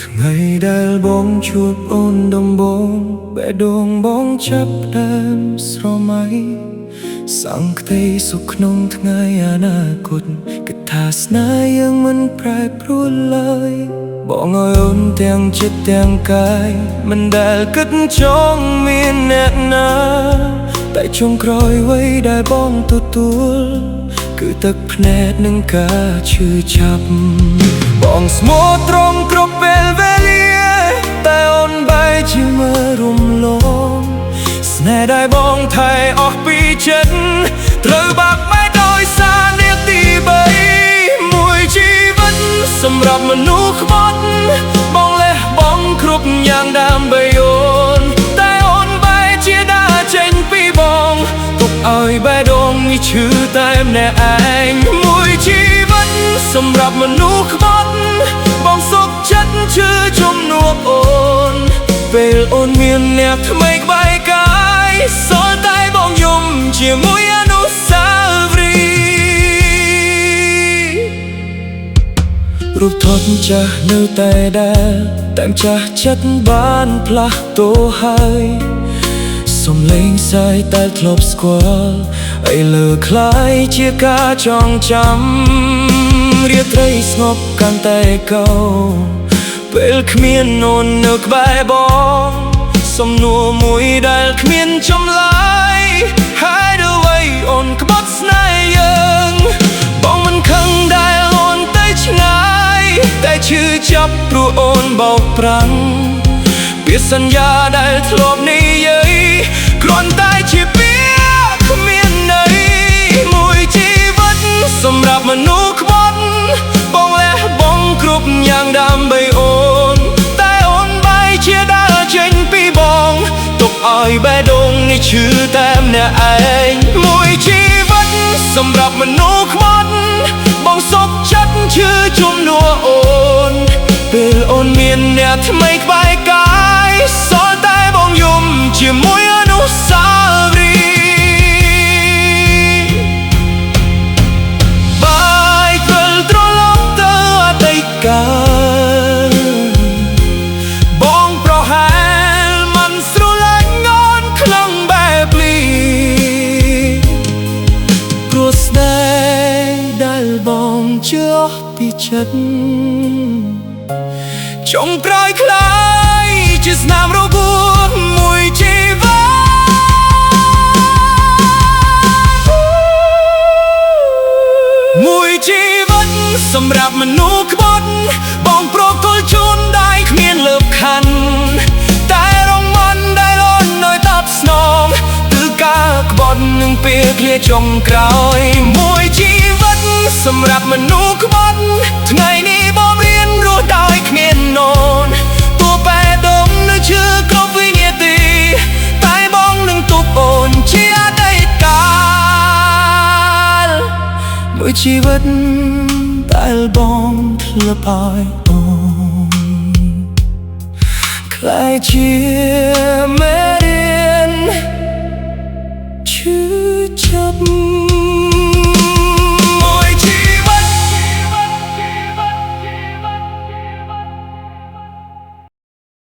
ថ្ងៃដែលបងជួបអូនដំបូងបេះដូងបងចាប់ផ្ដើមស្រមៃសង្កេតសុខក្នុងថ្ងៃអនាគតគិតថាស្នេហ៍យើងមិនប្រែប្រួលឡើយបងឲ្យអូនទាំងចិត្តទាំងកាយមិនដែលគិតចង់មានអ្នកណាតែចុងក្រោយអ្វីដែលបងទទួលគឺទឹកភ្នែកនិងការឈឺចាប់បងស្មោះត្រង់គ្រប់ពេលវេលាតែអូនបែរជាមើលរំលងស្នេហ៍ដែលបងថែអស់ពីចិត្តត្រូវបាក់បែកដោយសារនាទី3មួយជីវិតសម្រាប់មនុស្សក្បត់បងលះបង់គ្រប់យ៉ាងដើម្បីអូនតែអូនបែរជាដើរចេញពីបងទុកឲ្យបេះដូងនេះឈឺតែម្នាក់ឯងមួយជីវិតសម្រាប់មនុស្សក្បត់បងសុខចិត្តឈឺជំនួសអូនពេលអូនមានអ្នកថ្មីក្បែរកាយសល់តែបងយំជាមួយអនុស្សាវរីយ៍រូបថតចាស់នៅតែដែលតែចាស់ចិត្តបានផ្លាស់តូរហើយសំឡេងសាយតែធ្លាប់ស្គាល់ឲ្យលើคล้ายជាការចងចាំរាត្រីស្ងប់កាន់តែកោពេលគ្មានអូននៅក្បែរបងសំណួរមួយដែលគ្មានចម្លើយហើយអ្វីអូនក្បត់ស្នេហ៍យើងបងមិនខឹងដែលអូនទៅឆ្ងាយតែឈឺចាប់ព្រោះអូនបោកប្រាំងពាក្យសន្យាដែលធ្លាប់និយាយគ្រាន់តែជាពាក្យគ្មានន័យមួយជីវិតសម្រាប់មនុស្សក្បត់បងលះបង់គ្រប់យ៉ាងដើម្បីអូនតែអូនបែរជាដើរចេញពីបងទុកឲ្យបេះដូងនេះឈឺតែម្នាក់ឯងមួយជីវិតសម្រាប់មនុស្សក្បត់បងសុខចិត្តឈឺជំនួសអូនពេលអូនមានអ្នកថ្មីក្បែរកាយសល់តែបងយំជាមួយអនុស្សាវរីយ៍បាយទ្វិលត្រឡប់ទៅអតីតកាលបងប្រហែលមិនស្រឡាញ់ងន់ខ្លាំងបែបនេះព្រោះស្នេហ៍ដែលបងជឿពីចិត្តចុងក្រោយคล้ายជាស្នាមរបួសមួយជីវិតមួយជីវិតសម្រាប់មនុស្សក្បត់បងប្រគល់ជូនដៃគ្មានលើបខណ្ឌតែរងមិនដែលអូននៅតបស្នងគឺការក្បត់នឹងពេលឃ្លាចុងក្រោយមួយជីវិតសម្រាប់មនុស្សក្បត់ថ្ងៃនេះបងរៀនរស់ដោយគ្មានននតួបេះដូងនៅឈឺគ្រប់វិនាទីតែបងនឹងទុកអូនជាអតីតកាលមួយជីវិតដែលបងធ្លាប់ឲ្យអូនក្លាយជាមេរៀនឈឺចាប់